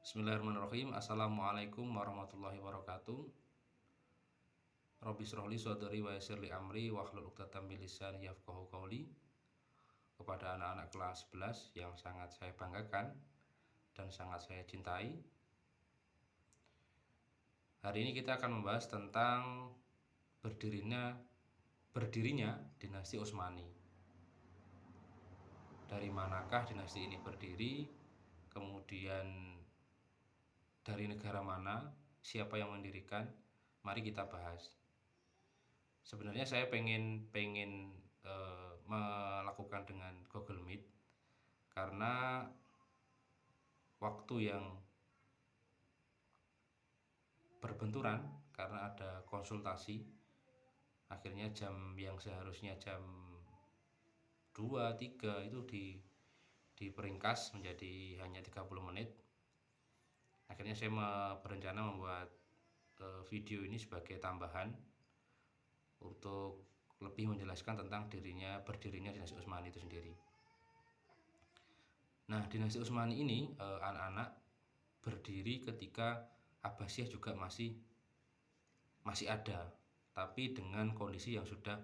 Bismillahirrahmanirrahim. Assalamualaikum warahmatullahi wabarakatuh. Rabbi shrah li sadri wa yassir li amri wahlul 'uqdatam min lisani yafqahu qawli. Kepada anak-anak kelas 11 yang sangat saya banggakan dan sangat saya cintai. Hari ini kita akan membahas tentang berdirinya dinasti Utsmani. Dari manakah dinasti ini berdiri? Kemudian dari negara mana, siapa yang mendirikan, mari kita bahas. Sebenarnya saya pengen melakukan dengan Google Meet karena waktu yang berbenturan karena ada konsultasi. Akhirnya jam yang seharusnya jam 2, 3 itu diperingkas menjadi hanya 30 menit. Akhirnya saya berencana membuat video ini sebagai tambahan untuk lebih menjelaskan tentang berdirinya dinasti Utsmani itu sendiri. Nah, dinasti Utsmani ini anak-anak berdiri ketika Abbasiyah juga masih ada, tapi dengan kondisi yang sudah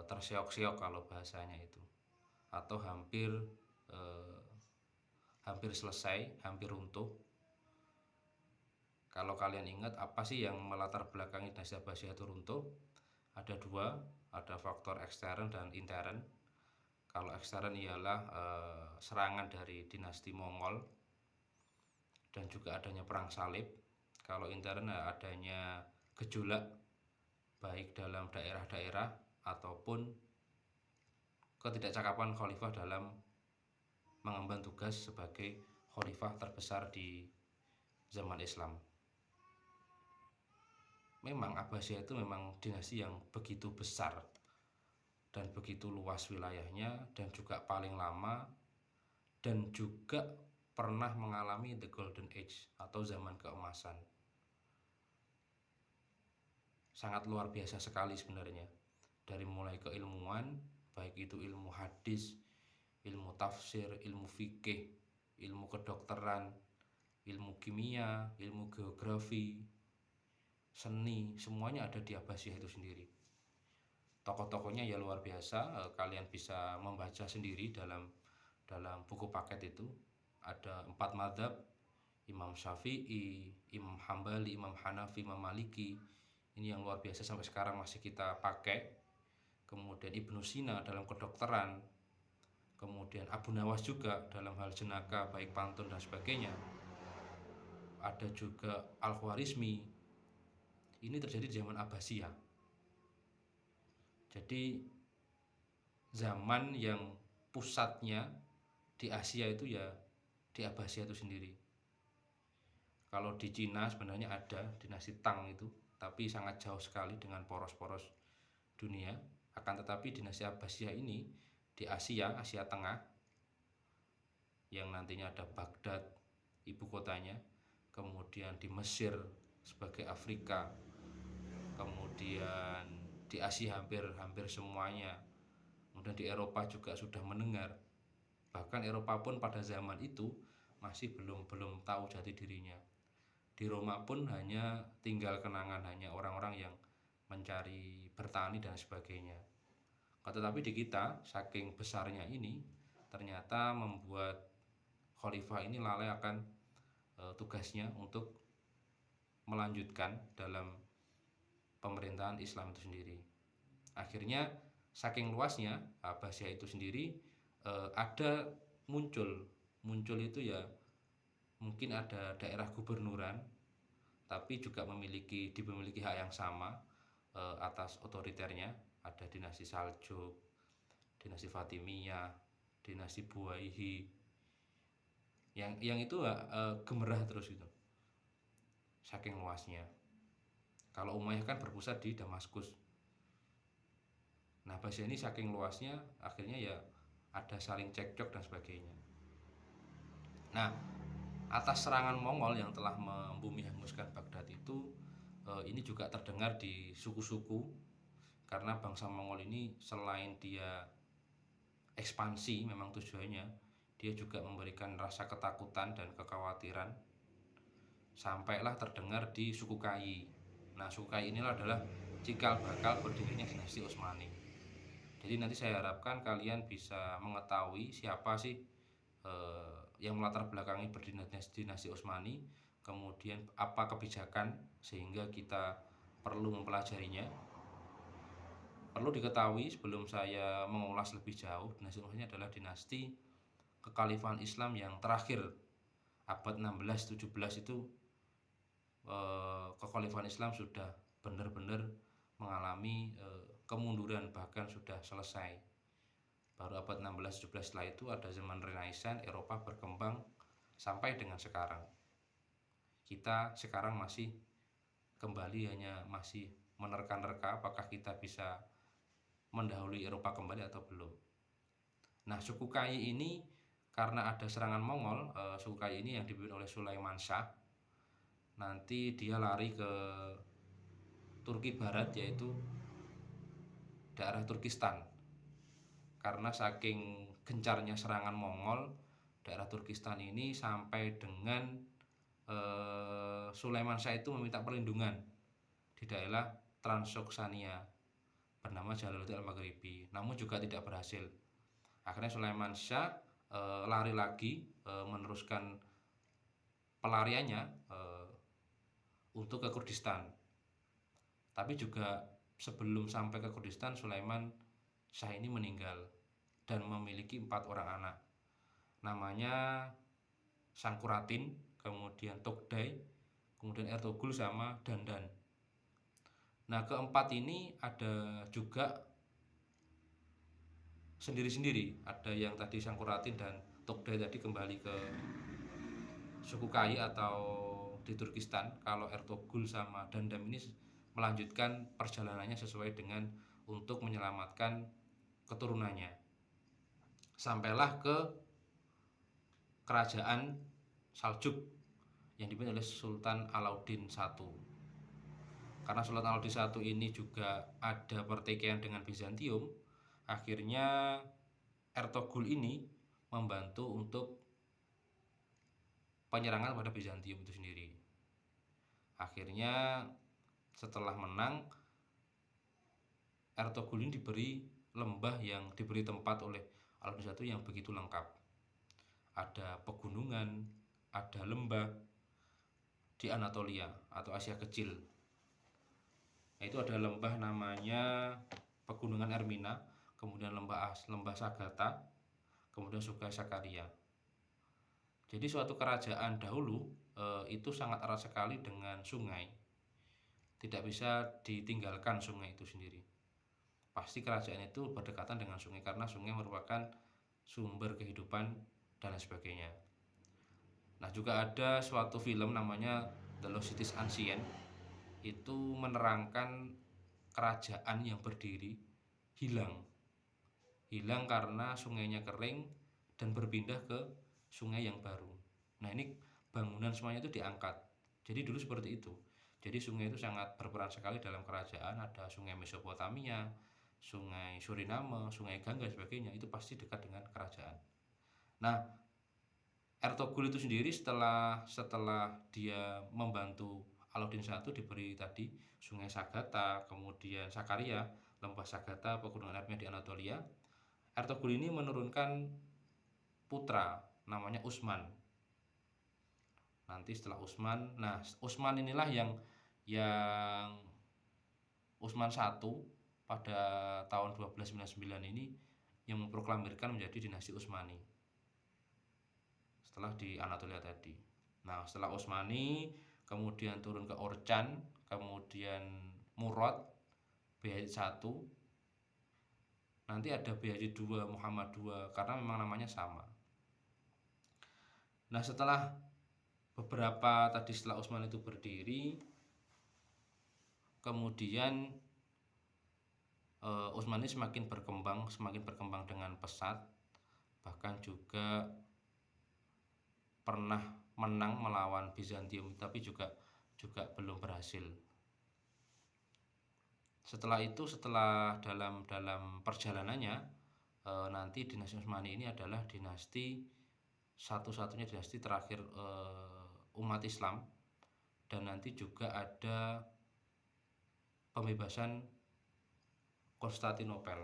terseok-seok kalau bahasanya itu, atau hampir selesai, hampir runtuh. Kalau kalian ingat apa sih yang melatar belakangi dinasti Abbasiyah itu runtuh? Ada dua, ada faktor ekstern dan intern. Kalau ekstern ialah serangan dari dinasti Mongol dan juga adanya perang salib. Kalau intern adanya gejolak baik dalam daerah-daerah ataupun ketidakcakapan khalifah dalam mengemban tugas sebagai khalifah terbesar di zaman Islam. Memang Abbasiyah itu memang dinasti yang begitu besar dan begitu luas wilayahnya, dan juga paling lama, dan juga pernah mengalami the golden age atau zaman keemasan. Sangat luar biasa sekali sebenarnya, dari mulai keilmuan, baik itu ilmu hadis, ilmu tafsir, ilmu fikih, ilmu kedokteran, ilmu kimia, ilmu geografi, seni, semuanya ada di Abbasiyah itu sendiri. Tokoh-tokohnya ya luar biasa, kalian bisa membaca sendiri dalam buku paket itu. Ada 4 mazhab, Imam Syafi'i, Imam Hambali, Imam Hanafi, Imam Maliki. Ini yang luar biasa sampai sekarang masih kita pakai. Kemudian Ibnu Sina dalam kedokteran, kemudian Abu Nawas juga dalam hal jenaka, baik pantun dan sebagainya. Ada juga Al-Khwarizmi. Ini terjadi di zaman Abbasiyah. Jadi zaman yang pusatnya di Asia itu ya di Abbasiyah itu sendiri. Kalau di Cina sebenarnya ada dinasti Tang itu, tapi sangat jauh sekali dengan poros-poros dunia. Akan tetapi dinasti Abbasiyah ini di Asia Tengah, yang nantinya ada Baghdad ibu kotanya, kemudian di Mesir sebagai Afrika, kemudian di Asia hampir semuanya, kemudian di Eropa juga sudah mendengar. Bahkan Eropa pun pada zaman itu masih belum tahu jati dirinya. Di Roma pun hanya tinggal kenangan, hanya orang-orang yang mencari bertani dan sebagainya. Tetapi di kita, saking besarnya ini, ternyata membuat khalifah ini lalai akan tugasnya untuk melanjutkan dalam pemerintahan Islam itu sendiri. Akhirnya saking luasnya Abbasiyah itu sendiri ada muncul itu ya, mungkin ada daerah gubernuran, tapi juga dimiliki hak yang sama atas otoriternya. Ada dinasti Saljuk, dinasti Fatimiyah, dinasti Buwaihi, yang itu gemerah terus itu, saking luasnya. Kalau Umayyah kan berpusat di Damaskus. Nah, Abbasiyah ini saking luasnya, akhirnya ya ada saling cekcok dan sebagainya. Nah, atas serangan Mongol yang telah membumi hanguskan Baghdad itu, ini juga terdengar di suku-suku, karena bangsa Mongol ini selain dia ekspansi, memang tujuannya dia juga memberikan rasa ketakutan dan kekhawatiran, sampailah terdengar di suku Kai. Nah, suku Kai inilah adalah cikal bakal berdirinya dinasti Utsmani. Jadi nanti saya harapkan kalian bisa mengetahui siapa sih yang melatar belakangi berdirinya dinasti Utsmani, kemudian apa kebijakan sehingga kita perlu mempelajarinya. Perlu diketahui sebelum saya mengulas lebih jauh, dinasti Utsmani adalah dinasti kekhalifahan Islam yang terakhir abad 16-17 itu. Kekhalifahan Islam sudah benar-benar mengalami kemunduran, bahkan sudah selesai. Baru abad 16-17 setelah itu ada zaman Renaissance, Eropa berkembang sampai dengan sekarang. Kita sekarang masih kembali hanya masih menerka-nerka apakah kita bisa mendahului Eropa kembali atau belum. Nah, suku Kai ini karena ada serangan Mongol, suku Kai ini yang dipimpin oleh Sulaiman Shah, nanti dia lari ke Turki Barat, yaitu daerah Turkistan. Karena saking gencarnya serangan Mongol, daerah Turkistan ini sampai dengan Sulaiman Shah itu meminta perlindungan di daerah Transoksania bernama Jalaluddin Al-Maghribi, namun juga tidak berhasil. Akhirnya Sulaiman Shah lari lagi, meneruskan pelariannya untuk ke Kurdistan. Tapi juga sebelum sampai ke Kurdistan, Sulaiman Shah ini meninggal dan memiliki 4 orang anak. Namanya Sangkuratin, kemudian Togday, kemudian Ertugrul sama Dandan. Nah, keempat ini ada juga sendiri-sendiri. Ada yang tadi Sangkuratin dan Togday tadi kembali ke suku Kai atau di Turkistan. Kalau Ertugrul sama Dandam ini melanjutkan perjalanannya sesuai dengan untuk menyelamatkan keturunannya. Sampailah ke kerajaan Saljuk yang dipimpin oleh Sultan Alauddin I. Karena Sultan Alauddin I ini juga ada pertikaian dengan Bizantium, akhirnya Ertugrul ini membantu untuk penyerangan pada Bizantium itu sendiri. Akhirnya setelah menang, Ertugrul ini diberi lembah yang diberi tempat oleh Alauddin I yang begitu lengkap. Ada pegunungan, ada lembah di Anatolia atau Asia Kecil. Itu ada lembah namanya Pegunungan Ermina, kemudian lembah Sagata, kemudian Sugai Sakaria. Jadi suatu kerajaan dahulu itu sangat erat sekali dengan sungai. Tidak bisa ditinggalkan sungai itu sendiri. Pasti kerajaan itu berdekatan dengan sungai karena sungai merupakan sumber kehidupan dan lain sebagainya. Nah, juga ada suatu film namanya The Lost Cities Ancient. Itu menerangkan kerajaan yang berdiri hilang karena sungainya kering dan berpindah ke sungai yang baru. Nah, ini bangunan semuanya itu diangkat. Jadi dulu seperti itu. Jadi sungai itu sangat berperan sekali dalam kerajaan. Ada sungai Mesopotamia, sungai Suriname, sungai Gangga dan sebagainya. Itu pasti dekat dengan kerajaan. Nah, Ertugrul itu sendiri setelah dia membantu Alauddin I diberi tadi Sungai Sagata, kemudian Sakaria, lembah Sagata, pegunungan Ermina di Anatolia. Ertugrul ini menurunkan putra namanya Utsman. Nanti setelah Utsman, Utsman inilah yang Utsman I pada tahun 1299 ini yang memproklamirkan menjadi dinasti Utsmani setelah di Anatolia tadi. Nah, setelah Utsmani kemudian turun ke Orcan, kemudian Murad, Bayezid I, nanti ada Bayezid II, Muhammad II, karena memang namanya sama. Nah, setelah Utsman itu berdiri, kemudian Utsmani semakin berkembang dengan pesat, bahkan juga pernah menang melawan Bizantium, tapi juga belum berhasil. Setelah dalam perjalanannya nanti dinasti Utsmani ini adalah dinasti satu-satunya dinasti terakhir umat Islam, dan nanti juga ada pembebasan Konstantinopel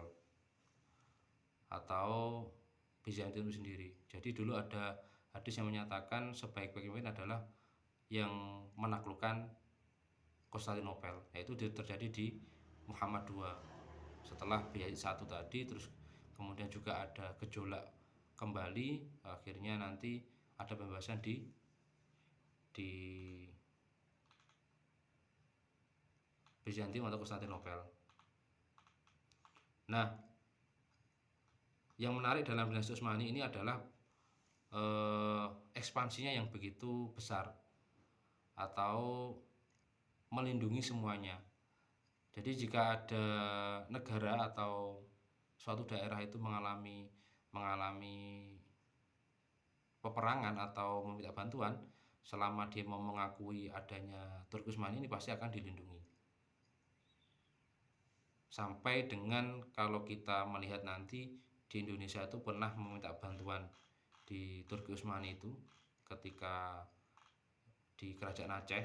atau Bizantium sendiri. Jadi dulu ada hadis yang menyatakan sebaik-baik pemimpin adalah yang menaklukkan Konstantinopel, yaitu terjadi di Muhammad II. Setelah Yazid I tadi, terus kemudian juga ada gejolak kembali, akhirnya nanti ada pembebasan di Bizantium atau Konstantinopel. Nah, yang menarik dalam dinasti Utsmani ini adalah ekspansinya yang begitu besar atau melindungi semuanya. Jadi jika ada negara atau suatu daerah itu mengalami peperangan atau meminta bantuan, selama dia mau mengakui adanya Turki Utsmani ini pasti akan dilindungi. Sampai dengan kalau kita melihat nanti di Indonesia itu pernah meminta bantuan di Turki Utsmani itu ketika di Kerajaan Aceh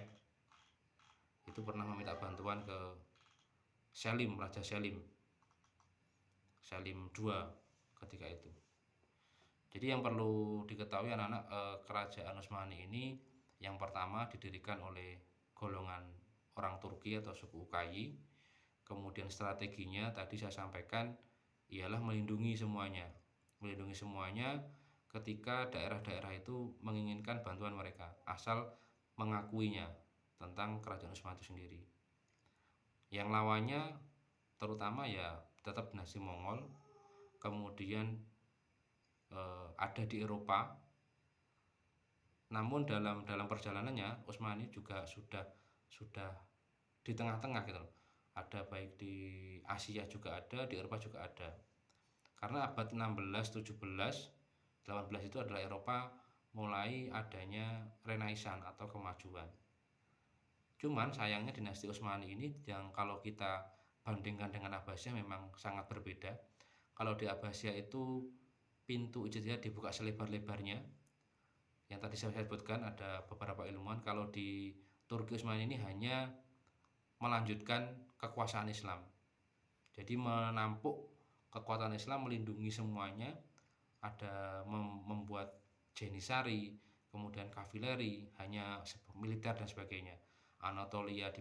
itu pernah meminta bantuan ke Selim, Raja Selim II ketika itu. Jadi yang perlu diketahui anak-anak, Kerajaan Utsmani ini yang pertama didirikan oleh golongan orang Turki atau suku Ukayi. Kemudian strateginya tadi saya sampaikan ialah melindungi semuanya ketika daerah-daerah itu menginginkan bantuan mereka, asal mengakuinya tentang Kerajaan Utsmani itu sendiri. Yang lawannya terutama ya tetap dinasti Mongol, kemudian ada di Eropa. Namun dalam perjalanannya Utsmani juga sudah di tengah-tengah gitu. Ada baik di Asia juga ada, di Eropa juga ada. Karena abad 16, 17, 18 itu adalah Eropa mulai adanya Renaissance atau kemajuan. Cuman sayangnya dinasti Utsmani ini yang kalau kita bandingkan dengan Abbasiyah memang sangat berbeda. Kalau di Abbasiyah itu pintu ijtihad dibuka selebar-lebarnya. Yang tadi saya sebutkan ada beberapa ilmuwan. Kalau di Turki Utsmani ini hanya melanjutkan kekuasaan Islam. Jadi menampuk kekuatan Islam, melindungi semuanya. Ada membuat Jenisari, kemudian kavileri, hanya militer dan sebagainya. Anatolia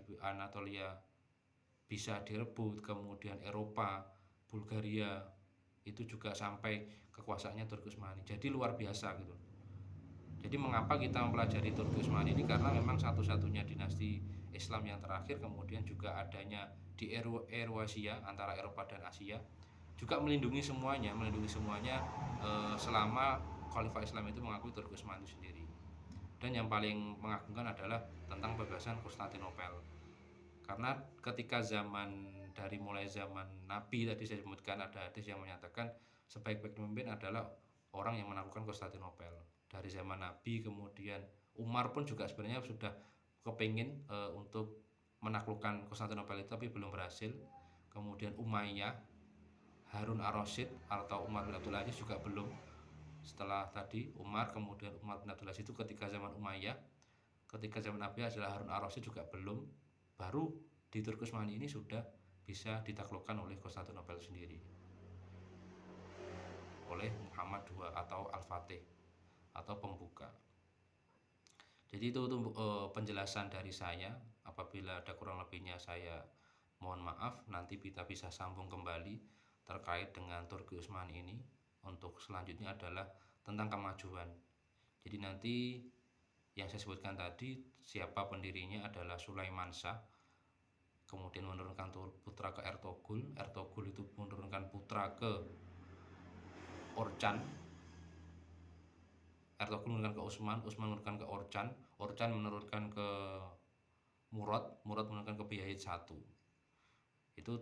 bisa direbut, kemudian Eropa, Bulgaria itu juga sampai kekuasaannya Turki Utsmani. Jadi luar biasa gitu. Jadi mengapa kita mempelajari Turki Utsmani ini? Karena memang satu-satunya dinasti Islam yang terakhir, kemudian juga adanya di Eurasia antara Eropa dan Asia, juga melindungi semuanya selama Khalifah Islam itu mengakui Turki Utsmani itu sendiri. Dan yang paling mengagumkan adalah tentang pembebasan Konstantinopel. Karena ketika dari mulai zaman Nabi tadi saya sebutkan, ada hadis yang menyatakan sebaik-baik pemimpin adalah orang yang menaklukkan Konstantinopel. Dari zaman Nabi, kemudian Umar pun juga sebenarnya sudah kepingin untuk menaklukkan Konstantinopel itu, tapi belum berhasil. Kemudian Umayyah, Harun ar-Rasyid atau Umar bin Abdul Aziz juga belum. Setelah tadi Umar, kemudian Umar bin Abdul Aziz itu ketika zaman Umayyah. Ketika zaman Nabi adalah Harun ar-Rasyid juga belum. Baru di Turki Utsmani ini sudah bisa ditaklukkan oleh Konstantinopel sendiri, oleh Muhammad II atau Al-Fatih atau pembuka. Jadi itu penjelasan dari saya. Apabila ada kurang lebihnya saya mohon maaf. Nanti kita bisa sambung kembali terkait dengan Turki Utsmani ini. Untuk selanjutnya adalah tentang kemajuan. Jadi nanti yang saya sebutkan tadi, siapa pendirinya adalah Sulaiman Shah, kemudian menurunkan putra ke Ertogul itu menurunkan putra ke Orcan, Ertogul menurunkan ke Utsman menurunkan ke Orcan menurunkan ke Murad menurunkan ke Yazid I. Itu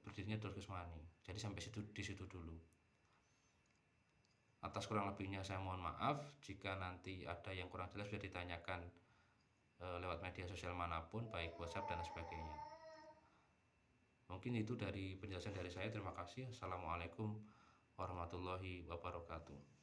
berdirinya Turki Utsmani. Jadi sampai di situ dulu. Atas kurang lebihnya saya mohon maaf. Jika nanti ada yang kurang jelas bisa ditanyakan lewat media sosial manapun, baik WhatsApp dan sebagainya. Mungkin itu dari penjelasan dari saya. Terima kasih. Assalamualaikum warahmatullahi wabarakatuh.